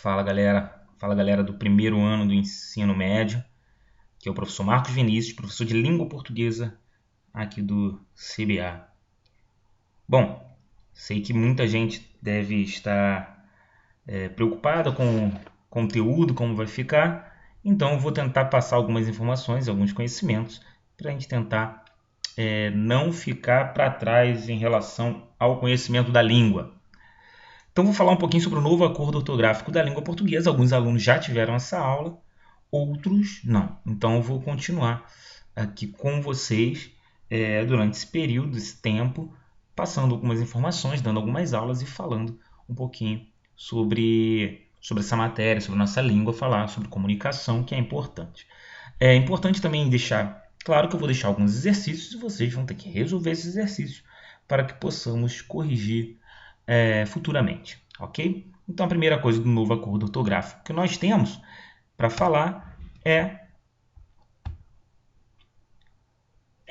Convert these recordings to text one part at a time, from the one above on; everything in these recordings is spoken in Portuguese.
Fala galera do primeiro ano do ensino médio, que é o professor Marcos Vinícius, professor de língua portuguesa aqui do CBA. Bom, sei que muita gente deve estar preocupada com o conteúdo, como vai ficar, então eu vou tentar passar algumas informações, alguns conhecimentos, para a gente tentar não ficar para trás em relação ao conhecimento da língua. Então vou falar um pouquinho sobre o novo acordo ortográfico da língua portuguesa. Alguns alunos já tiveram essa aula, outros não. Então eu vou continuar aqui com vocês durante esse período, esse tempo, passando algumas informações, dando algumas aulas e falando um pouquinho sobre essa matéria, sobre nossa língua, falar sobre comunicação, que é importante. É importante também deixar claro que eu vou deixar alguns exercícios e vocês vão ter que resolver esses exercícios para que possamos corrigir futuramente, ok? Então a primeira coisa do novo acordo ortográfico que nós temos para falar é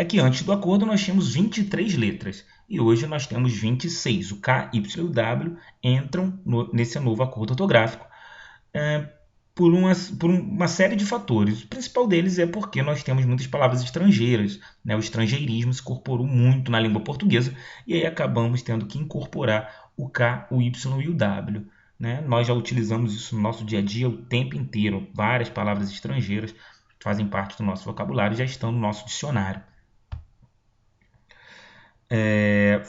que antes do acordo nós tínhamos 23 letras e hoje nós temos 26. O K, Y e o W entram nesse novo acordo ortográfico por uma série de fatores. O principal deles é porque nós temos muitas palavras estrangeiras, né? O estrangeirismo se incorporou muito na língua portuguesa e aí acabamos tendo que incorporar o K, o Y e o W. Né? Nós já utilizamos isso no nosso dia a dia o tempo inteiro. Várias palavras estrangeiras fazem parte do nosso vocabulário e já estão no nosso dicionário.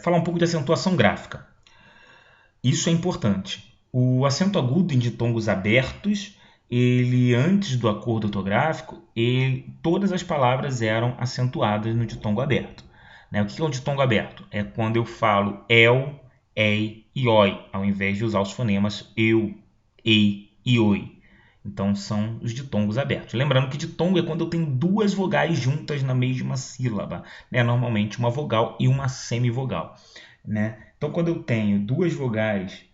Falar um pouco de acentuação gráfica. Isso é importante. O acento agudo em ditongos abertos, ele antes do acordo ortográfico, todas as palavras eram acentuadas no ditongo aberto. Né? O que é um ditongo aberto? É quando eu falo el, ei e oi, ao invés de usar os fonemas eu, ei e oi. Então são os ditongos abertos. Lembrando que ditongo é quando eu tenho duas vogais juntas na mesma sílaba. Né? Normalmente uma vogal e uma semivogal. Né? Então quando eu tenho duas vogais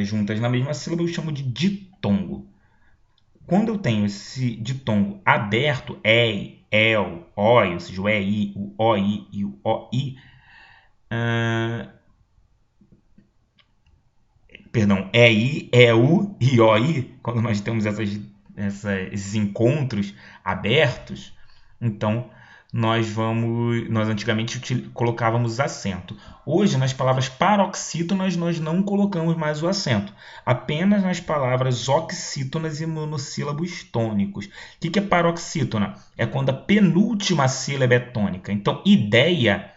juntas na mesma sílaba, eu chamo de ditongo. Quando eu tenho esse ditongo aberto, ei, el, oi, ou seja, o ei, o oi e o oi, perdão, ei, eu e oi, quando nós temos esses encontros abertos, então nós antigamente colocávamos acento. Hoje, nas palavras paroxítonas, nós não colocamos mais o acento. Apenas nas palavras oxítonas e monossílabos tônicos. O que é paroxítona? É quando a penúltima sílaba é tônica. Então, ideia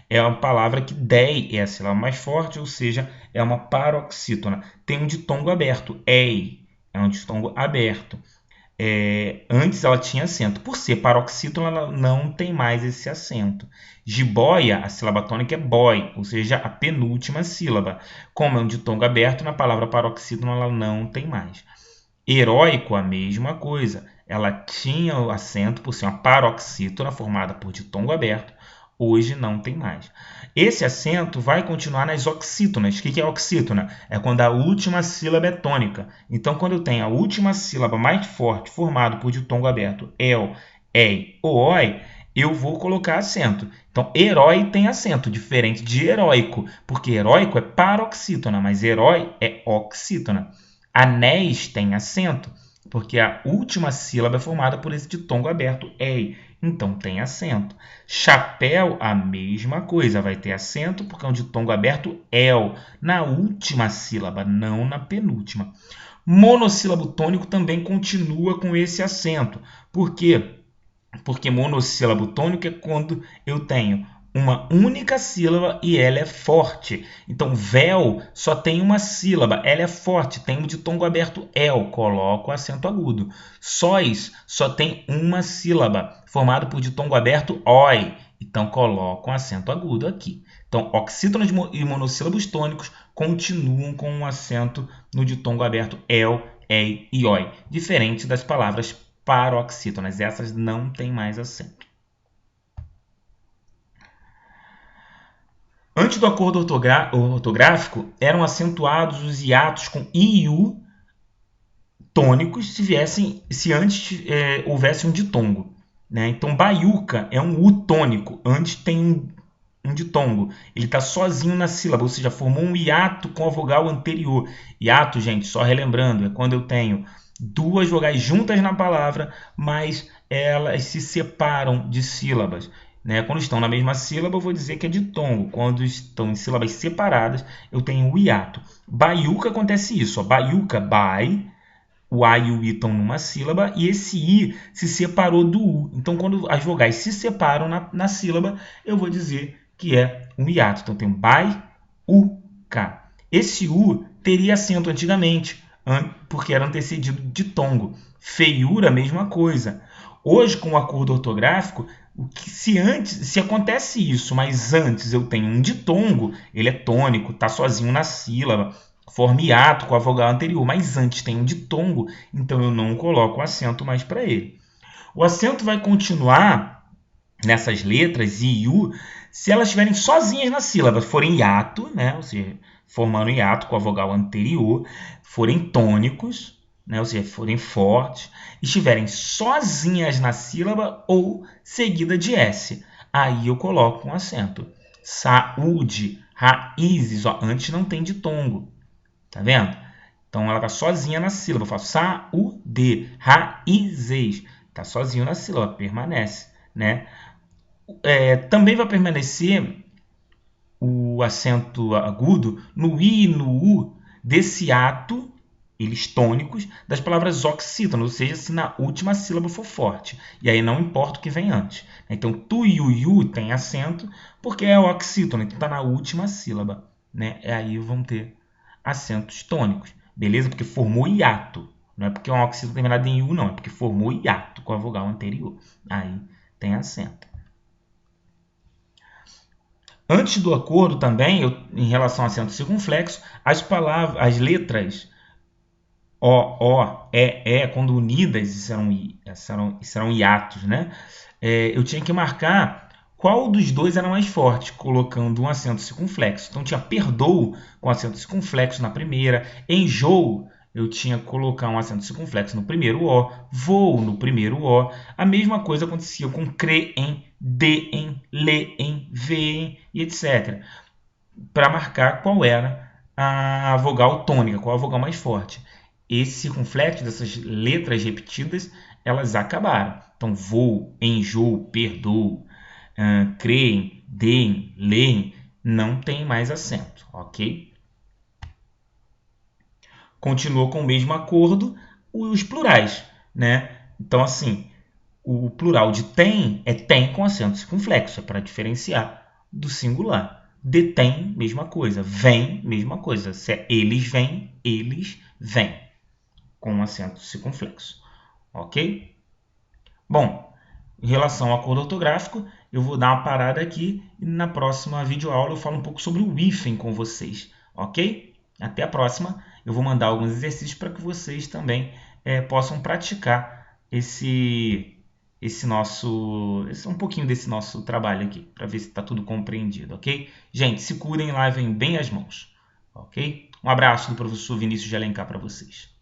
é uma palavra que dei é a sílaba mais forte, ou seja, é uma paroxítona. Tem um ditongo aberto, ei, é um ditongo aberto. Antes ela tinha acento. Por ser paroxítona, ela não tem mais esse acento. Jiboia, a sílaba tônica é boy, ou seja, a penúltima sílaba. Como é um ditongo aberto, na palavra paroxítona ela não tem mais. Heróico, a mesma coisa. Ela tinha o acento por ser uma paroxítona formada por ditongo aberto. Hoje não tem mais. Esse acento vai continuar nas oxítonas. O que é oxítona? É quando a última sílaba é tônica. Então, quando eu tenho a última sílaba mais forte formada por ditongo aberto, el, ei ou oi, eu vou colocar acento. Então, herói tem acento, diferente de heróico, porque heróico é paroxítona, mas herói é oxítona. Anéis tem acento, porque a última sílaba é formada por esse ditongo aberto, ei. Então tem acento. Chapéu, a mesma coisa, vai ter acento porque é um ditongo aberto, el, na última sílaba, não na penúltima. Monossílabo tônico também continua com esse acento. Por quê? Porque monossílabo tônico é quando eu tenho uma única sílaba e ela é forte. Então, véu só tem uma sílaba, ela é forte, tem um ditongo aberto el, coloco acento agudo. Sóis só tem uma sílaba, formado por ditongo aberto oi, então coloco acento agudo aqui. Então, oxítonos e monossílabos tônicos continuam com um acento no ditongo aberto el, ei e oi, diferente das palavras paroxítonas, essas não têm mais acento. Antes do acordo ortográfico, eram acentuados os hiatos com i e u tônicos se antes houvesse um ditongo. Né? Então, baiuca é um u tônico, antes tem um ditongo. Ele está sozinho na sílaba, ou seja, formou um hiato com a vogal anterior. Hiato, gente, só relembrando, é quando eu tenho duas vogais juntas na palavra, mas elas se separam de sílabas. Né? Quando estão na mesma sílaba, eu vou dizer que é ditongo. Quando estão em sílabas separadas, eu tenho o hiato. Baiuca acontece isso. Ó. Baiuca, bai, o A e o I estão numa sílaba e esse I se separou do U. Então, quando as vogais se separam na sílaba, eu vou dizer que é um hiato. Então, tem bai, U, K. Esse U teria acento antigamente, porque era antecedido de ditongo. Feiura, mesma coisa. Hoje, com o acordo ortográfico, se acontece isso, mas antes eu tenho um ditongo, ele é tônico, está sozinho na sílaba, forma hiato com a vogal anterior, mas antes tem um ditongo, então eu não coloco o acento mais para ele. O acento vai continuar nessas letras I e U se elas estiverem sozinhas na sílaba, forem hiato, né? Ou seja, formando hiato com a vogal anterior, forem tônicos, né? Ou seja, forem fortes, estiverem sozinhas na sílaba ou seguida de S. Aí eu coloco um acento. Saúde, raízes, ó, antes não tem ditongo. Tá vendo? Então ela está sozinha na sílaba. Eu faço saúde, raízes. Está sozinho na sílaba, permanece. Né? Também vai permanecer o acento agudo no I e no U desse ato, eles tônicos, das palavras oxítonas, ou seja, se na última sílaba for forte. E aí não importa o que vem antes. Então, tu e o yu tem acento porque é oxítono, então está na última sílaba. Né? E aí vão ter acentos tônicos, beleza? Porque formou hiato. Não é porque é um oxítono terminado em U, não. É porque formou hiato com a vogal anterior. Aí tem acento. Antes do acordo também, em relação a acento circunflexo, as letras O, E, quando unidas, serão hiatos, né? Eu tinha que marcar qual dos dois era mais forte, colocando um acento circunflexo. Então, tinha perdoo com acento circunflexo na primeira, enjoo, eu tinha que colocar um acento circunflexo no primeiro O, voo no primeiro O. A mesma coisa acontecia com creem, deem, leem, veem e etc. Para marcar qual era a vogal tônica, qual a vogal mais forte. Esse circunflexo dessas letras repetidas, elas acabaram. Então, vou, enjoo, perdoo, creem, deem, leem, não tem mais acento, ok? Continuou com o mesmo acordo os plurais, né? Então, assim, o plural de tem é tem com acento circunflexo, é para diferenciar do singular. Detém, mesma coisa. Vem, mesma coisa. Se é eles vêm, com acento circunflexo. Ok? Bom, em relação ao acordo ortográfico, eu vou dar uma parada aqui e na próxima videoaula eu falo um pouco sobre o hífen com vocês. Ok? Até a próxima. Eu vou mandar alguns exercícios para que vocês também possam praticar um pouquinho desse nosso trabalho aqui, para ver se está tudo compreendido, ok? Gente, se cuidem, lavem bem as mãos, ok? Um abraço do professor Vinícius de Alencar para vocês.